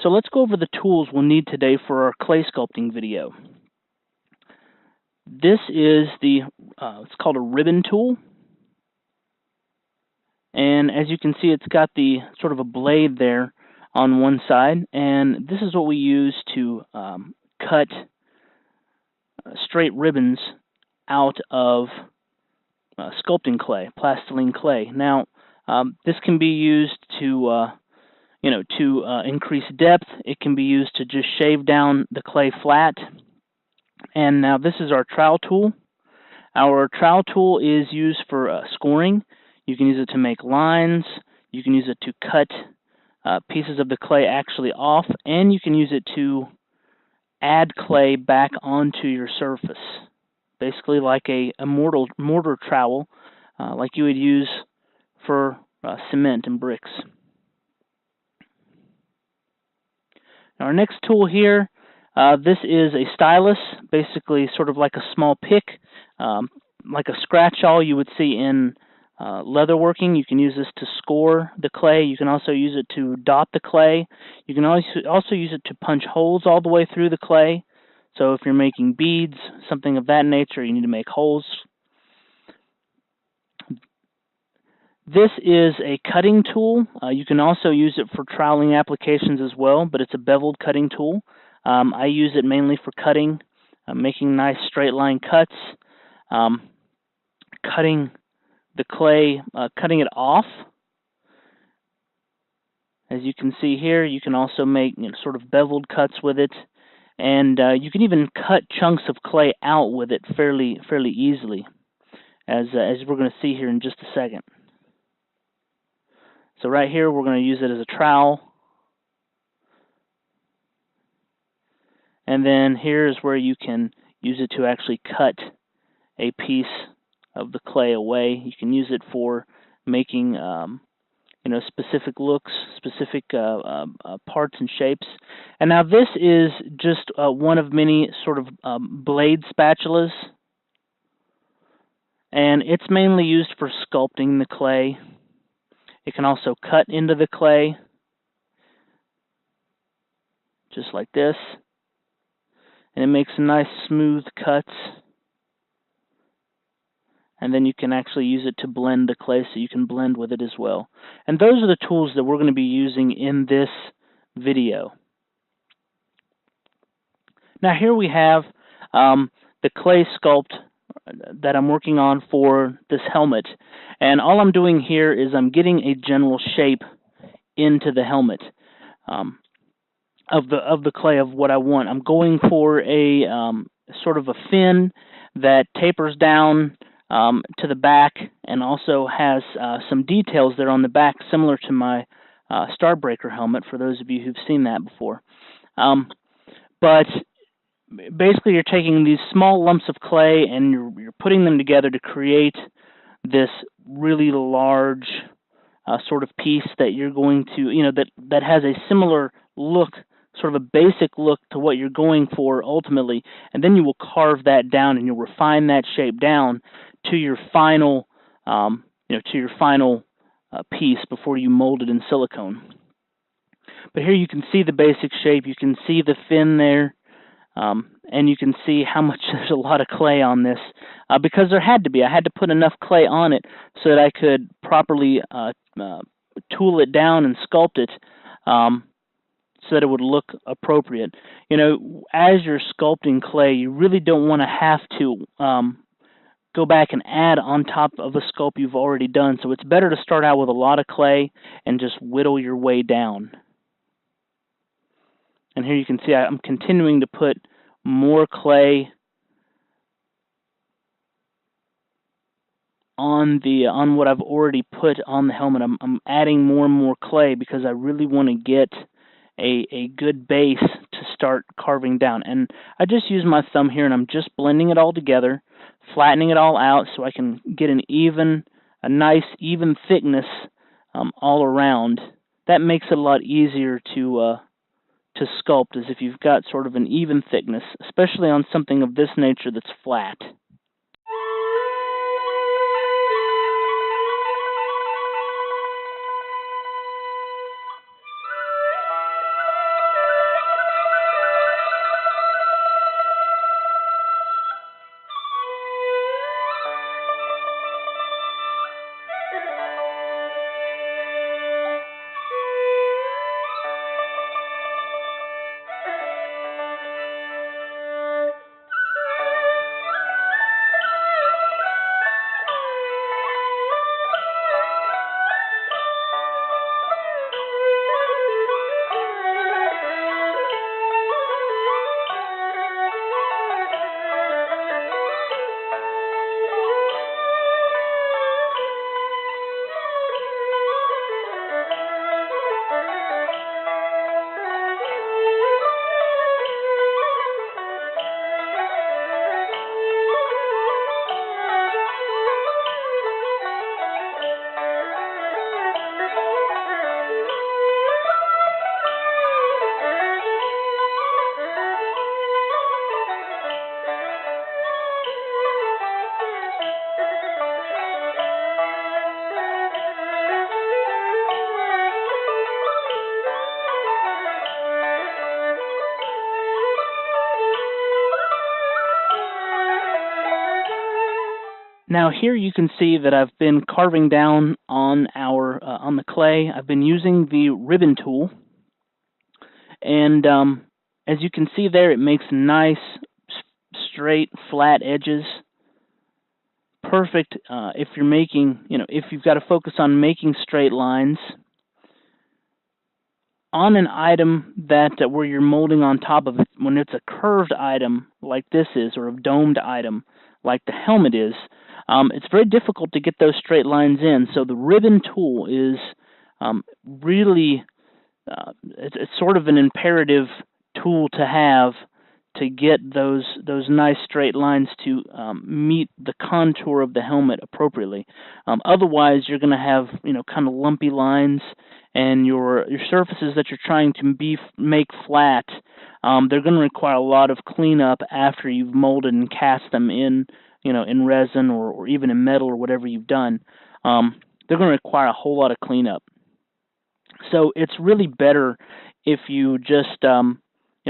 So let's go over the tools we'll need today for our clay sculpting video. This is it's called a ribbon tool. And as you can see, it's got the sort of a blade there on one side. And this is what we use to cut straight ribbons out of sculpting clay, plastilina clay. Now, this can be used to increase depth. It can be used to just shave down the clay flat. And now this is our trowel tool. Our trowel tool is used for scoring. You can use it to make lines. You can use it to cut pieces of the clay actually off, and you can use it to add clay back onto your surface. Basically like a mortar trowel, like you would use for cement and bricks. Our next tool here, this is a stylus, basically sort of like a small pick, like a scratch-awl you would see in leatherworking. You can use this to score the clay. You can also use it to dot the clay. You can also use it to punch holes all the way through the clay. So if you're making beads, something of that nature, you need to make holes. This is a cutting tool. You can also use it for troweling applications as well, but it's a beveled cutting tool. I use it mainly for cutting, making nice straight line cuts, cutting the clay, cutting it off. As you can see here, you can also make sort of beveled cuts with it, and you can even cut chunks of clay out with it fairly easily, as we're going to see here in just a second. So right here, we're going to use it as a trowel. And then here's where you can use it to actually cut a piece of the clay away. You can use it for making specific looks, specific parts and shapes. And now this is just one of many sort of blade spatulas. And it's mainly used for sculpting the clay. It can also cut into the clay, just like this. And it makes nice smooth cuts. And then you can actually use it to blend the clay, so you can blend with it as well. And those are the tools that we're going to be using in this video. Now here we have the clay sculpt that I'm working on for this helmet. And all I'm doing here is I'm getting a general shape into the helmet of the clay of what I want. I'm going for a sort of a fin that tapers down to the back, and also has some details there on the back similar to my Starbreaker helmet, for those of you who've seen that before. But basically you're taking these small lumps of clay and you're putting them together to create this really large sort of piece that you're going to, that has a similar look, sort of a basic look to what you're going for ultimately, and then you will carve that down and you'll refine that shape down to your final, piece before you mold it in silicone. But here you can see the basic shape. You can see the fin there, and you can see how much there's a lot of clay on this, because there had to be. I had to put enough clay on it so that I could properly tool it down and sculpt it, so that it would look appropriate. As you're sculpting clay, you really don't want to have to go back and add on top of a sculpt you've already done. So it's better to start out with a lot of clay and just whittle your way down. And here you can see I'm continuing to put more clay on what I've already put on the helmet. I'm adding more and more clay because I really want to get a good base to start carving down. And I just use my thumb here and I'm just blending it all together, flattening it all out so I can get a nice even thickness all around. That makes it a lot easier to sculpt, as if you've got sort of an even thickness, especially on something of this nature that's flat. Now here you can see that I've been carving down on on the clay. I've been using the ribbon tool, and as you can see there, it makes nice, straight, flat edges. Perfect if you're making, if you've got to focus on making straight lines on an item that where you're molding on top of it. When it's a curved item like this is, or a domed item like the helmet is, it's very difficult to get those straight lines in. So the ribbon tool is really it's sort of an imperative tool to have to get those nice straight lines to meet the contour of the helmet appropriately. Otherwise, you're going to have kind of lumpy lines, and your surfaces that you're trying to make flat, they're going to require a lot of cleanup after you've molded and cast them in in resin or even in metal or whatever you've done. They're going to require a whole lot of cleanup. So it's really better if you just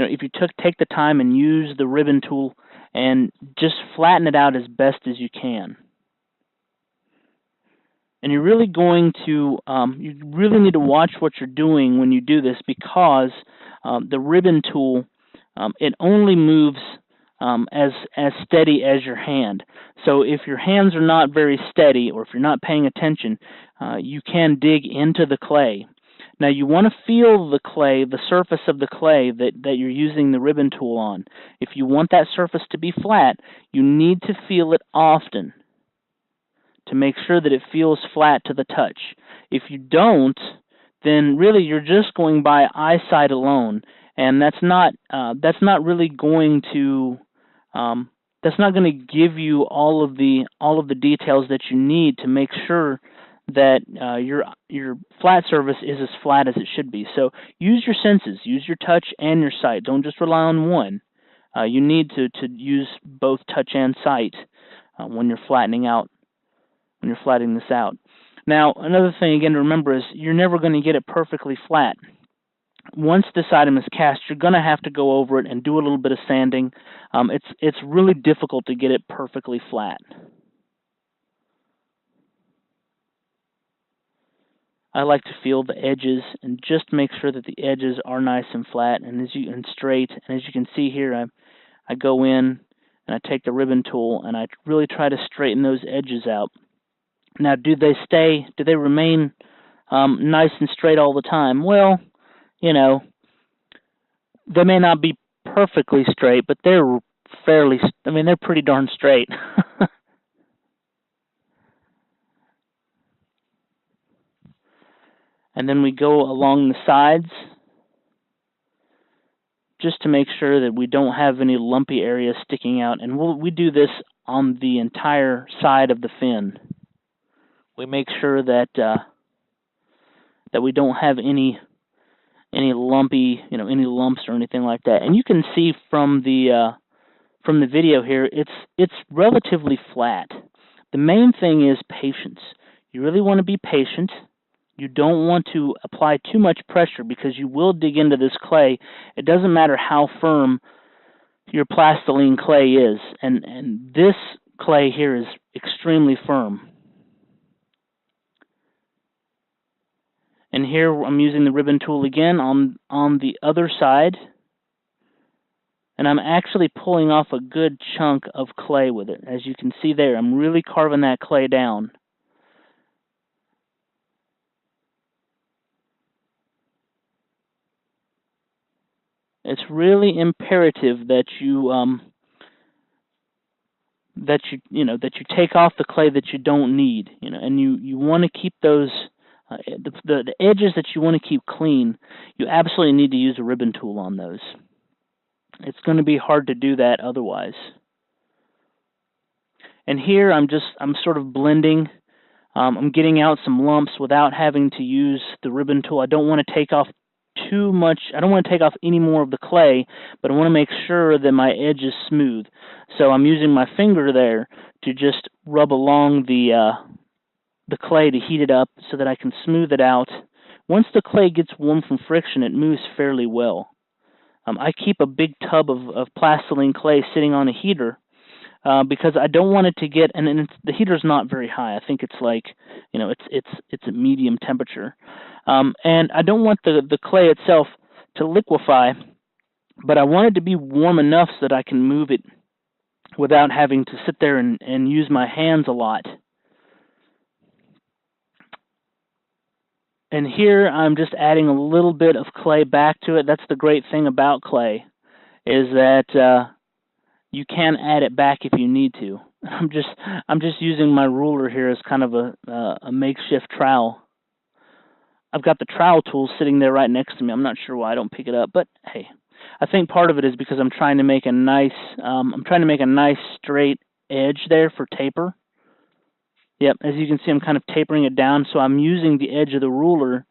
if you take the time and use the ribbon tool and just flatten it out as best as you can. And you're really going to you really need to watch what you're doing when you do this, because the ribbon tool it only moves as steady as your hand. So if your hands are not very steady, or if you're not paying attention, you can dig into the clay. Now you want to feel the clay, the surface of the clay that you're using the ribbon tool on. If you want that surface to be flat, you need to feel it often to make sure that it feels flat to the touch. If you don't, then really you're just going by eyesight alone, and that's not really going to that's not going to give you all of the details that you need to make sure that your flat surface is as flat as it should be. So use your senses, use your touch and your sight. Don't just rely on one. You need to use both touch and sight when you're flattening this out. Now, another thing again to remember is you're never going to get it perfectly flat. Once this item is cast, you're going to have to go over it and do a little bit of sanding. It's really difficult to get it perfectly flat. I like to feel the edges and just make sure that the edges are nice and flat and straight. And as you can see here, I go in and I take the ribbon tool and I really try to straighten those edges out. Now, do they remain nice and straight all the time? Well, they may not be perfectly straight, but they're they're pretty darn straight. And then we go along the sides just to make sure that we don't have any lumpy areas sticking out. And we do this on the entire side of the fin. We make sure that that we don't have any lumpy, any lumps or anything like that. And you can see from the video here, it's relatively flat. The main thing is patience. You really want to be patient. You don't want to apply too much pressure, because you will dig into this clay. It doesn't matter how firm your plastiline clay is, and this clay here is extremely firm. And here I'm using the ribbon tool again on the other side, and I'm actually pulling off a good chunk of clay with it. As you can see there, I'm really carving that clay down. It's really imperative that you take off the clay that you don't need, and you want to keep those the edges that you want to keep clean. You absolutely need to use a ribbon tool on those. It's going to be hard to do that otherwise. And here I'm sort of blending. I'm getting out some lumps without having to use the ribbon tool. I don't want to take off too much. I don't want to take off any more of the clay, but I want to make sure that my edge is smooth. So I'm using my finger there to just rub along the clay to heat it up so that I can smooth it out. Once the clay gets warm from friction, it moves fairly well. I keep a big tub of plastiline clay sitting on a heater because I don't want it to get, and the heater's not very high. I think it's like, it's a medium temperature, and I don't want the clay itself to liquefy, but I want it to be warm enough so that I can move it without having to sit there and use my hands a lot. And here I'm just adding a little bit of clay back to it. That's the great thing about clay, is that you can add it back if you need to. I'm just using my ruler here as kind of a makeshift trowel. I've got the trowel tool sitting there right next to me. I'm not sure why I don't pick it up, but hey, I think part of it is because I'm trying to make a nice straight edge there for taper. Yep, as you can see, I'm kind of tapering it down, so I'm using the edge of the ruler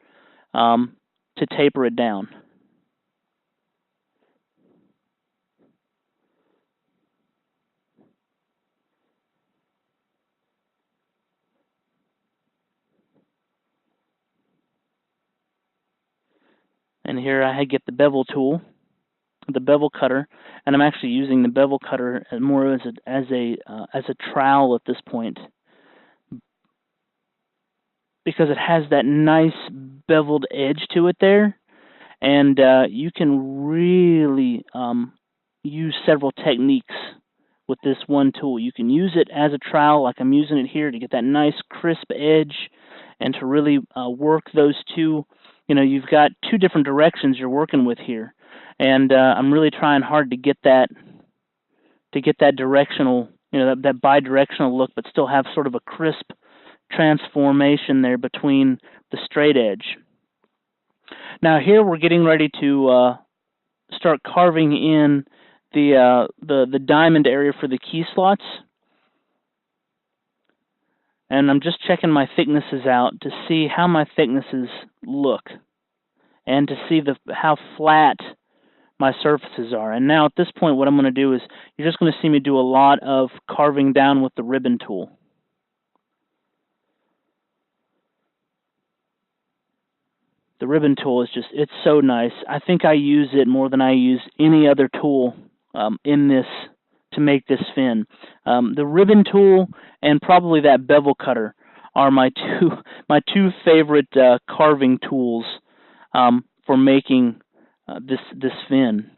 to taper it down. And here I get the bevel tool, the bevel cutter, and I'm actually using the bevel cutter more as a trowel at this point, because it has that nice beveled edge to it there, and you can really use several techniques with this one tool. You can use it as a trowel, like I'm using it here, to get that nice crisp edge, and to really work those two. You've got two different directions you're working with here, and I'm really trying hard to get that directional, that bi-directional look, but still have sort of a crisp transformation there between the straight edge. Now here we're getting ready to start carving in the diamond area for the key slots, and I'm just checking my thicknesses out to see how my thicknesses look, and to see how flat my surfaces are. And now at this point, what I'm going to do is, you're just going to see me do a lot of carving down with the ribbon tool. The ribbon tool is it's so nice. I think I use it more than I use any other tool in this to make this fin. The ribbon tool and probably that bevel cutter are my two favorite carving tools for making this fin.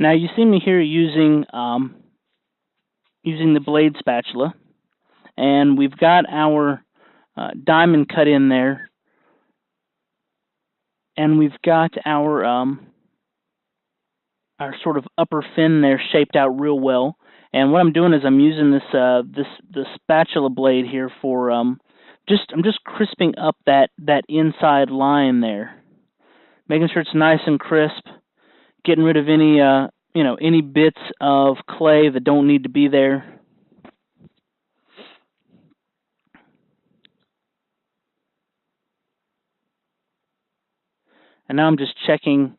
Now you see me here using using the blade spatula, and we've got our diamond cut in there, and we've got our sort of upper fin there shaped out real well. And what I'm doing is I'm using this spatula blade here for I'm just crisping up that inside line there, making sure it's nice and crisp, getting rid of any any bits of clay that don't need to be there. And now I'm just checking.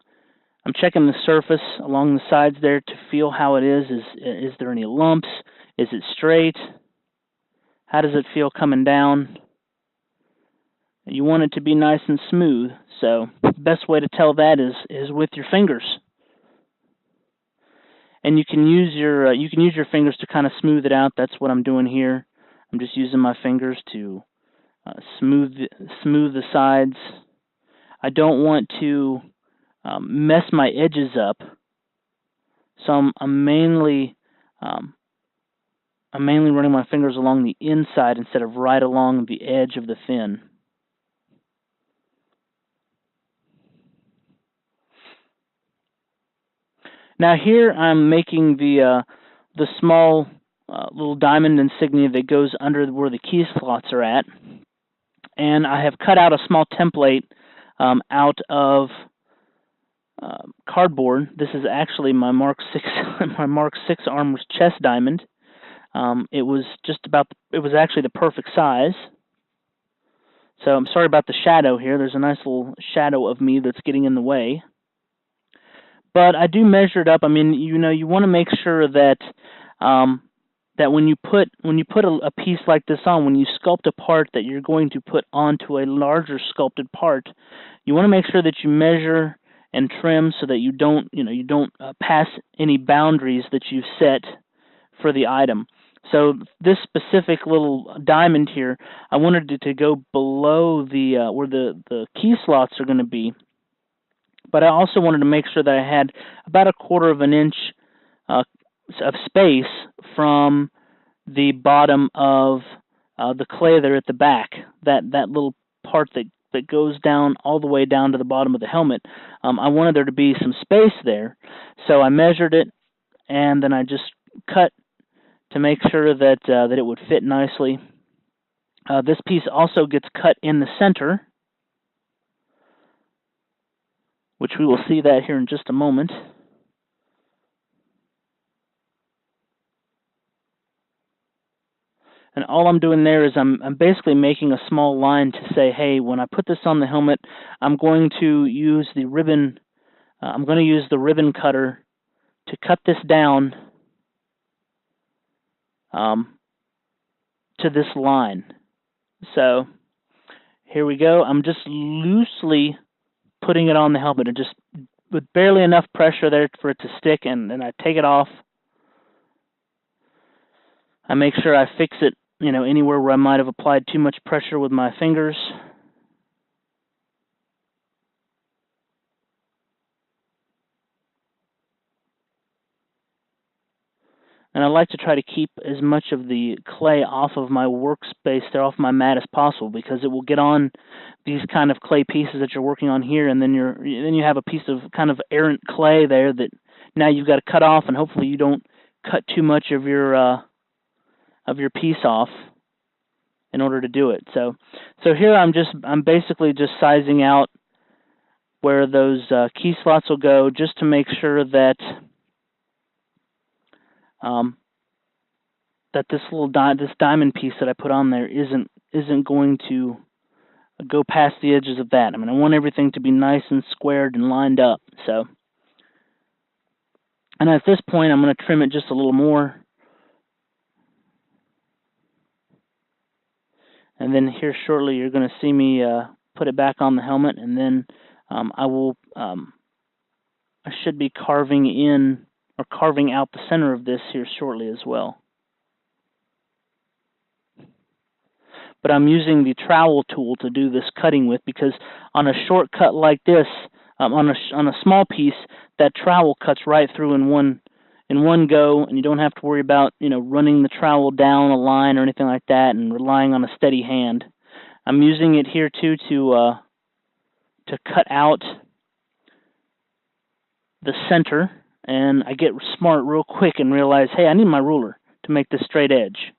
I'm checking the surface along the sides there to feel how it is. Is there any lumps? Is it straight? How does it feel coming down? You want it to be nice and smooth, so the best way to tell that is with your fingers. And you can use your fingers to kind of smooth it out. That's what I'm doing here. I'm just using my fingers to smooth the sides. I don't want to mess my edges up, so I'm mainly running my fingers along the inside instead of right along the edge of the fin. Now here I'm making the small little diamond insignia that goes under where the key slots are at, and I have cut out a small template out of cardboard. This is actually my Mark 6 my Mark 6 armor's chest diamond. It was actually the perfect size. So I'm sorry about the shadow here. There's a nice little shadow of me that's getting in the way. But I do measure it up. I mean, you want to make sure that that when you put a piece like this on, when you sculpt a part that you're going to put onto a larger sculpted part, you want to make sure that you measure and trim so that you don't pass any boundaries that you've set for the item. So this specific little diamond here, I wanted it to go below the where the key slots are going to be. But I also wanted to make sure that I had about 1/4 of an inch of space from the bottom of the clay there at the back. That little part that goes down all the way down to the bottom of the helmet. I wanted there to be some space there, so I measured it, and then I just cut to make sure that it would fit nicely. This piece also gets cut in the center, which we will see that here in just a moment. And all I'm doing there is I'm basically making a small line to say, hey, when I put this on the helmet, I'm going to use the ribbon. I'm going to use the ribbon cutter to cut this down to this line. So here we go. I'm just loosely putting it on the helmet, and just with barely enough pressure there for it to stick, and then I take it off. I make sure I fix it, anywhere where I might have applied too much pressure with my fingers. And I like to try to keep as much of the clay off of my workspace there, off my mat as possible, because it will get on these kind of clay pieces that you're working on here, and then you have a piece of kind of errant clay there that now you've got to cut off, and hopefully you don't cut too much of your piece off in order to do it. So here I'm basically just sizing out where those key slots will go, just to make sure that that this diamond piece that I put on there isn't going to go past the edges of that. I mean, I want everything to be nice and squared and lined up. So, and at this point, I'm going to trim it just a little more. And then here shortly, you're going to see me put it back on the helmet, and then I should be carving in or carving out the center of this here shortly as well. But I'm using the trowel tool to do this cutting with, because on a short cut like this, on a small piece, that trowel cuts right through in one go, and you don't have to worry about, running the trowel down a line or anything like that and relying on a steady hand. I'm using it here too to cut out the center, and I get smart real quick and realize, hey, I need my ruler to make this straight edge.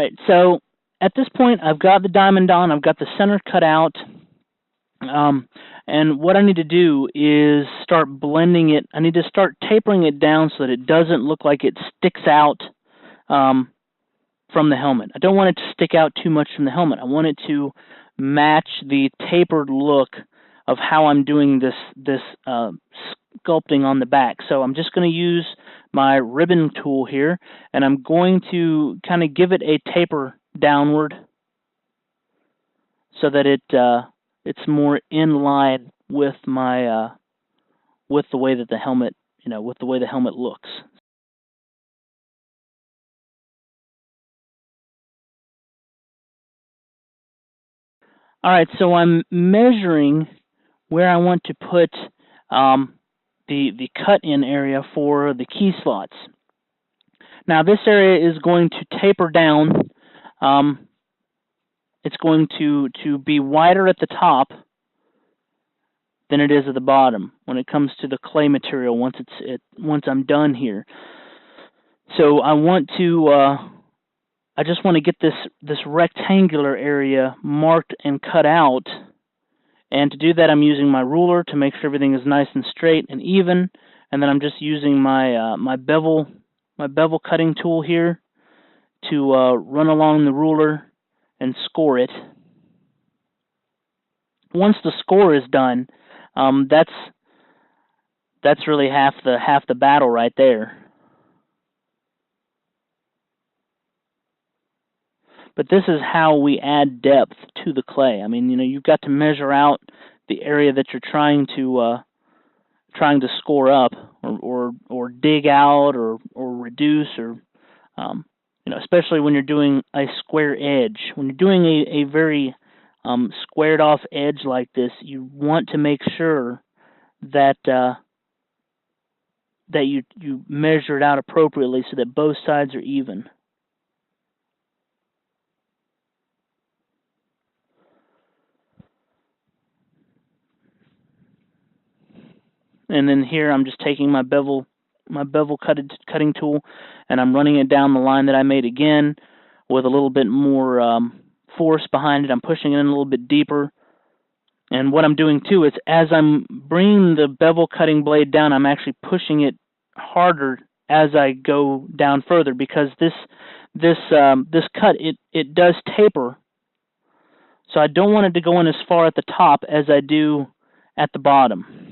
right, so at this point, I've got the diamond on, I've got the center cut out, and what I need to do is start blending it. I need to start tapering it down so that it doesn't look like it sticks out from the helmet. I don't want it to stick out too much from the helmet. I want it to match the tapered look of how I'm doing this sculpting on the back. So I'm just going to use my ribbon tool here, and I'm going to kind of give it a taper downward so that it's more in line with my with the way that the helmet, with the way the helmet looks. All right, so I'm measuring where I want to put the cut-in area for the key slots. Now, this area is going to taper down. It's going to be wider at the top than it is at the bottom when it comes to the clay material once I'm done here. So I want to I just want to get this rectangular area marked and cut out, and to do that I'm using my ruler to make sure everything is nice and straight and even, and then I'm just using my my bevel cutting tool here to run along the ruler and score it. Once the score is done, that's really half the battle right there. But this is how we add depth to the clay. I mean, you've got to measure out the area that you're trying to score up, or dig out, or reduce, or especially when you're doing a square edge. When you're doing a very squared off edge like this, you want to make sure that that you measure it out appropriately so that both sides are even. And then here I'm just taking my bevel cutting tool, and I'm running it down the line that I made again with a little bit more force behind it. I'm pushing it in a little bit deeper. And what I'm doing too is, as I'm bringing the bevel cutting blade down, I'm actually pushing it harder as I go down further, because this cut, it does taper. So I don't want it to go in as far at the top as I do at the bottom.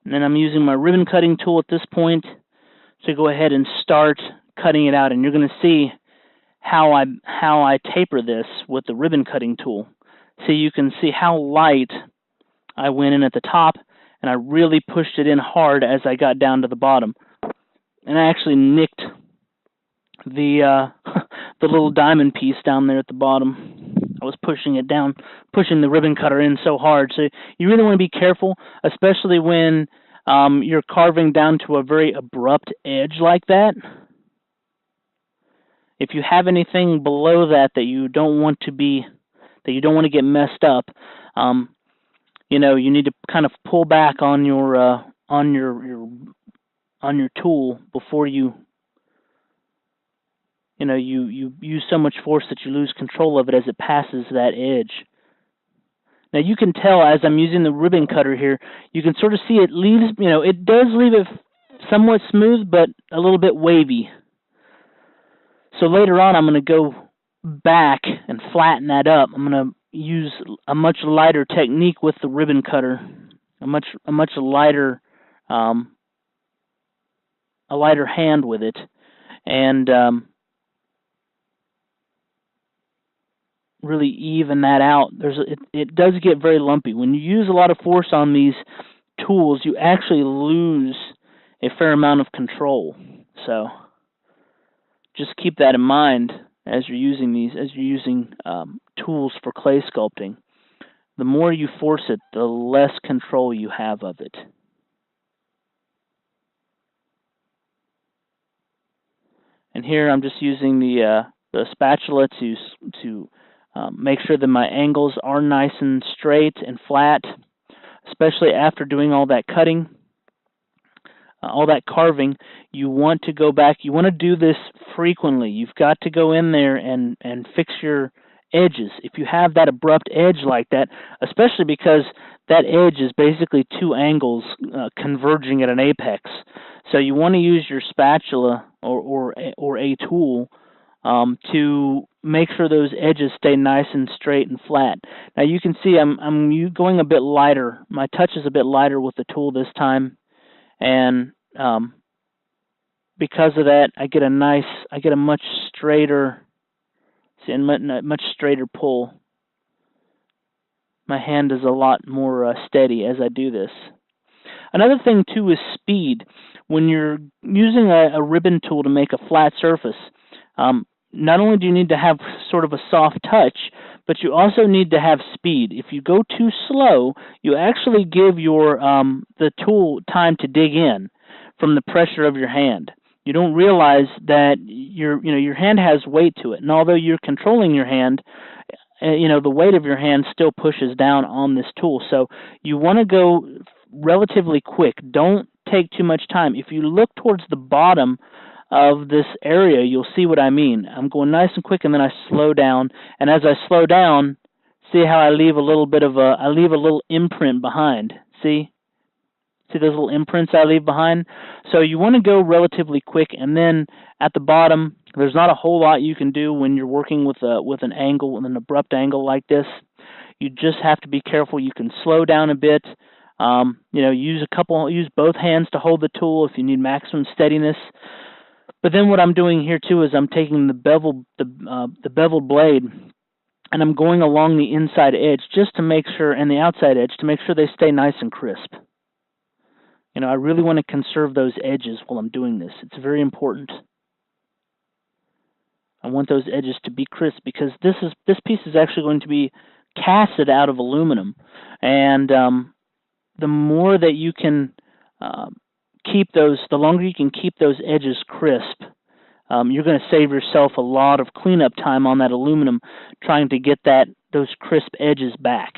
And then I'm using my ribbon cutting tool at this point to go ahead and start cutting it out. And you're going to see how I taper this with the ribbon cutting tool. So you can see how light I went in at the top, and I really pushed it in hard as I got down to the bottom. And I actually nicked the the little diamond piece down there at the bottom. I was pushing it down, pushing the ribbon cutter in so hard. So you really want to be careful, especially when you're carving down to a very abrupt edge like that. If you have anything below that you don't want to get messed up, you need to kind of pull back on your tool before you use so much force that you lose control of it as it passes that edge. Now you can tell as I'm using the ribbon cutter here, you can sort of see it leaves, it does leave it somewhat smooth, but a little bit wavy. So later on, I'm going to go back and flatten that up. I'm going to use a much lighter technique with the ribbon cutter, a much lighter hand with it, and really even that out. It does get very lumpy. When you use a lot of force on these tools, you actually lose a fair amount of control. So just keep that in mind as you're using tools for clay sculpting. The more you force it, the less control you have of it. And here I'm just using the spatula to make sure that my angles are nice and straight and flat, especially after doing all that cutting, all that carving. You want to go back. You want to do this frequently. You've got to go in there and fix your edges. If you have that abrupt edge like that, especially because that edge is basically two angles converging at an apex. So you want to use your spatula or a tool to make sure those edges stay nice and straight and flat. Now you can see I'm going a bit lighter. My touch is a bit lighter with the tool this time, and because of that, I get a much straighter, much straighter pull. My hand is a lot more steady as I do this. Another thing too is speed. When you're using a ribbon tool to make a flat surface, not only do you need to have sort of a soft touch, but you also need to have speed. If you go too slow, you actually give your the tool time to dig in from the pressure of your hand. You don't realize that your hand has weight to it, and although you're controlling your hand, the weight of your hand still pushes down on this tool. So you want to go relatively quick. Don't take too much time. If you look towards the bottom of this area, you'll see what I mean. I'm going nice and quick, and then I slow down. And as I slow down, see how I leave a little imprint behind. See those little imprints I leave behind? So you want to go relatively quick, and then at the bottom, there's not a whole lot you can do when you're working with an angle, with an abrupt angle like this. You just have to be careful. You can slow down a bit. Use both hands to hold the tool if you need maximum steadiness. But then what I'm doing here too is I'm taking the beveled blade, and I'm going along the inside edge just to make sure, and the outside edge, to make sure they stay nice and crisp. I really want to conserve those edges while I'm doing this. It's very important. I want those edges to be crisp because this piece is actually going to be casted out of aluminum, and the more that you can the longer you can keep those edges crisp, you're going to save yourself a lot of cleanup time on that aluminum trying to get those crisp edges back.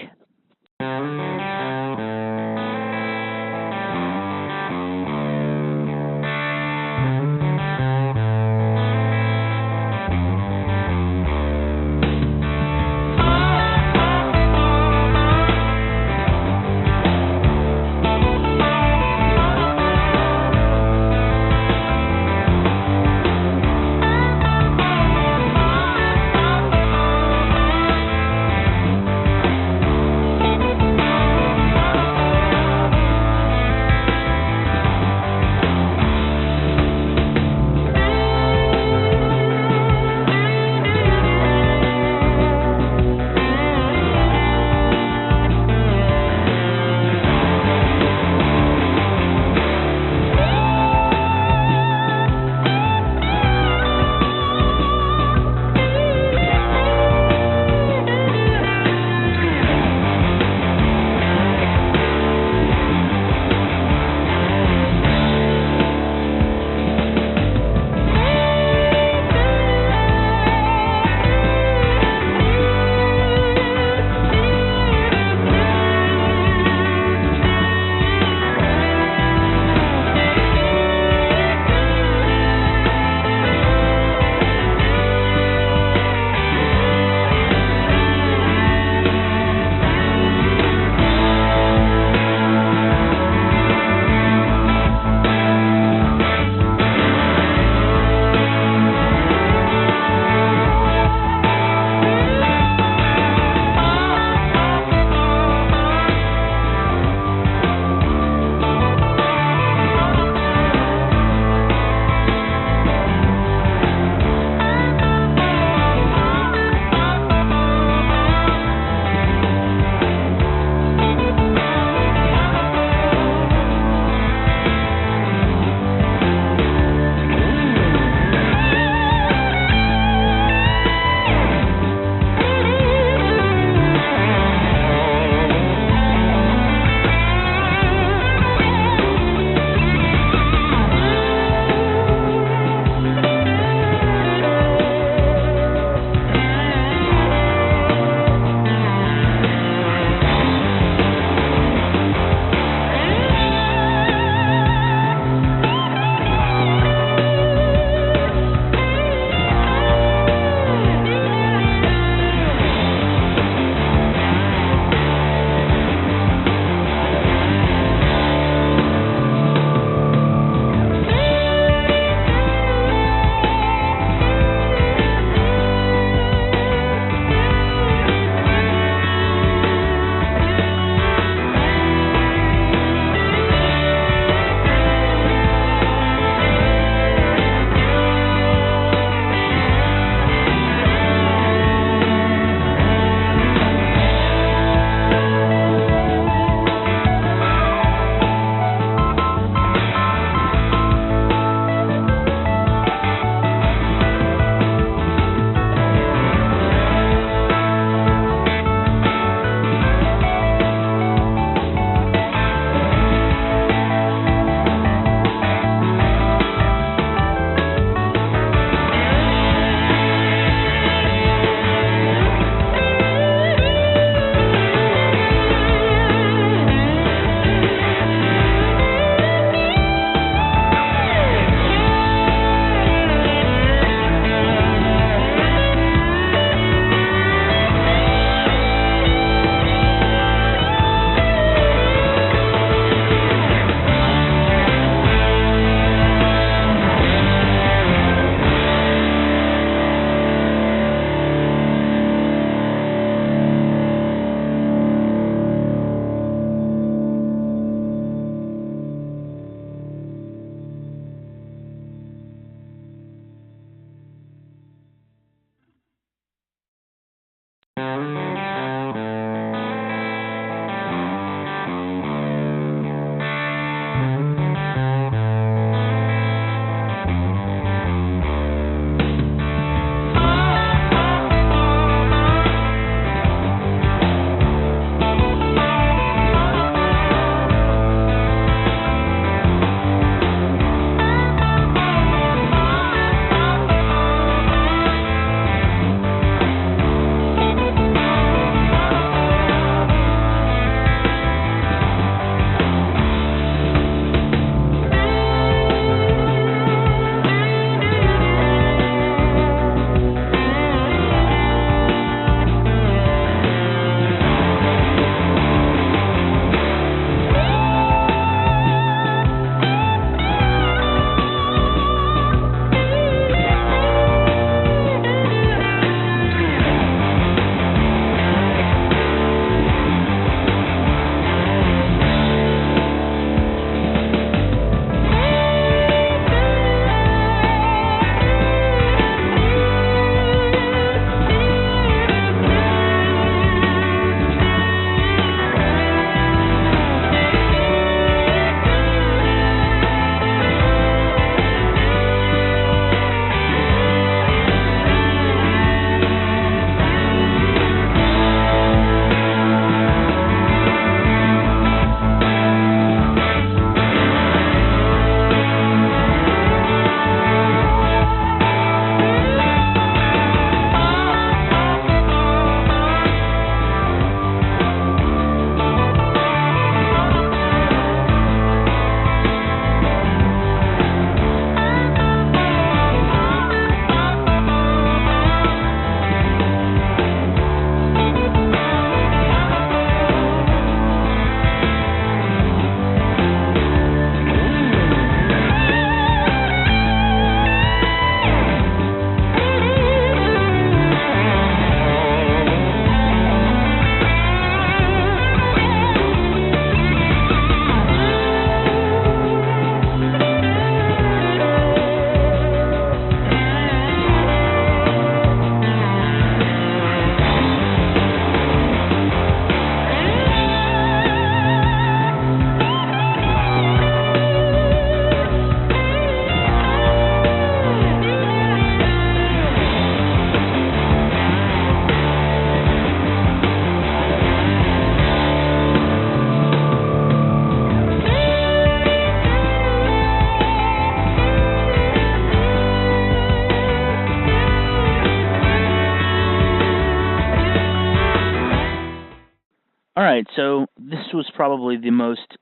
Alright, so this was probably the most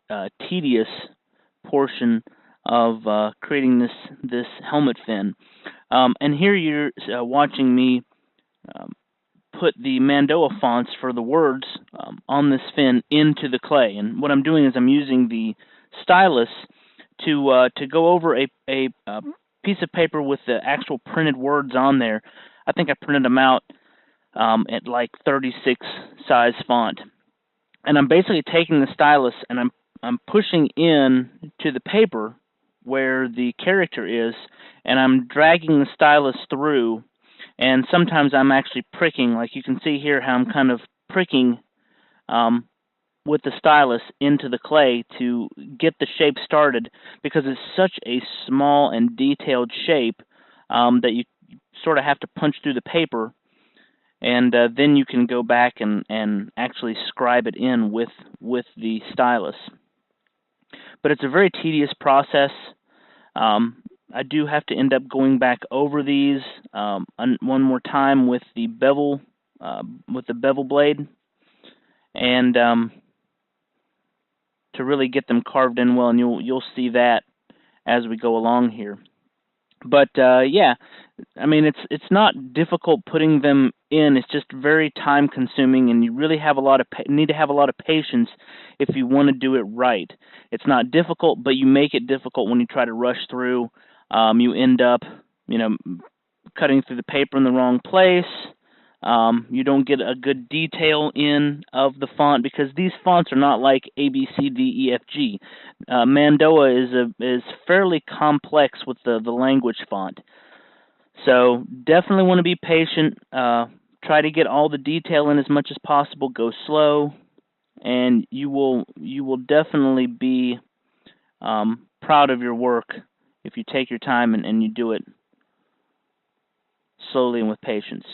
tedious portion of creating this helmet fin. And here you're watching me um, put the Mandoa fonts for the words on this fin into the clay. And what I'm doing is I'm using the stylus to go over a piece of paper with the actual printed words on there. I think I printed them out at like 36 size font. And I'm basically taking the stylus and I'm pushing in to the paper where the character is, and I'm dragging the stylus through, and sometimes I'm actually pricking, like you can see here how I'm kind of pricking with the stylus into the clay to get the shape started, because it's such a small and detailed shape that you sort of have to punch through the paper, and then you can go back and actually scribe it in with the stylus. But it's a very tedious process. I do have to end up going back over these one more time with the bevel blade, and to really get them carved in well, and you'll see that as we go along here. But yeah, I mean, it's not difficult putting them in. It's just very time consuming, and you really have need to have a lot of patience if you want to do it right. It's not difficult, but you make it difficult when you try to rush through. You end up, cutting through the paper in the wrong place. You don't get a good detail in of the font, because these fonts are not like A, B, C, D, E, F, G. Mandoa is fairly complex with the language font. So definitely want to be patient. Try to get all the detail in as much as possible. Go slow, and you will definitely be proud of your work if you take your time and you do it slowly and with patience.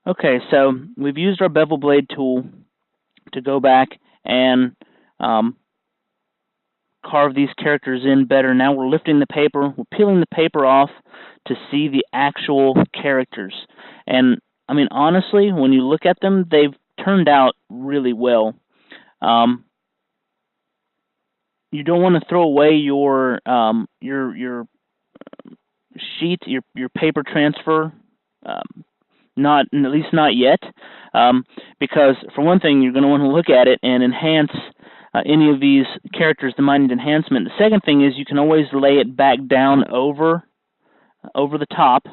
Okay, so we've used our bevel blade tool to go back and um, carve these characters in better. Now we're lifting the paper, we're peeling the paper off to see the actual characters. And I mean, honestly, when you look at them, they've turned out really well. Um, you don't want to throw away your sheet, your paper transfer. Not, at least not yet, because for one thing, you're going to want to look at it and enhance any of these characters that might need enhancement. The second thing is you can always lay it back down over the top,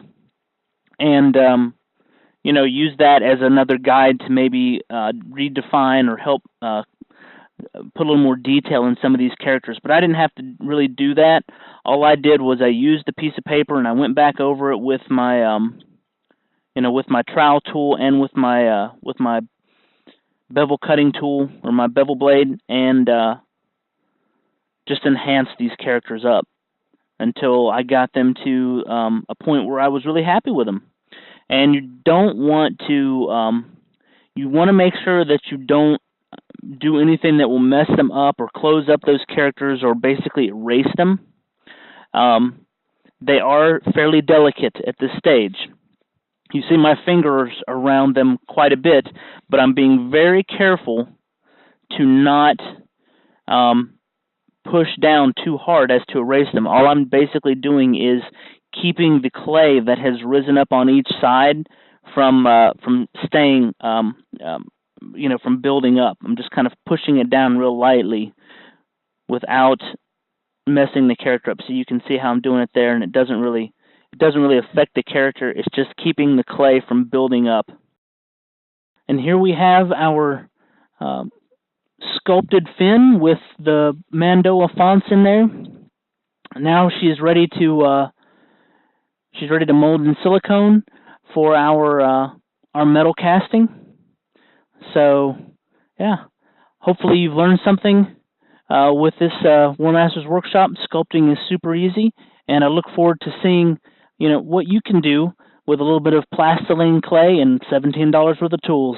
and use that as another guide to maybe redefine or help put a little more detail in some of these characters. But I didn't have to really do that. All I did was I used the piece of paper and I went back over it with my with my trowel tool and with my bevel cutting tool or my bevel blade, and just enhanced these characters up until I got them to a point where I was really happy with them. And you don't want to you want to make sure that you don't do anything that will mess them up or close up those characters or basically erase them. They are fairly delicate at this stage. You see my fingers around them quite a bit, but I'm being very careful to not push down too hard as to erase them. All I'm basically doing is keeping the clay that has risen up on each side from staying, from building up. I'm just kind of pushing it down real lightly without messing the character up. So you can see how I'm doing it there, and it doesn't really affect the character. It's just keeping the clay from building up. And here we have our sculpted fin with the Mandoa fonts in there. Now she's ready to mold in silicone for our metal casting. So yeah, hopefully you've learned something with this Warmaster's workshop. Sculpting is super easy, and I look forward to seeing what you can do with a little bit of plastilina clay and $17 worth of tools.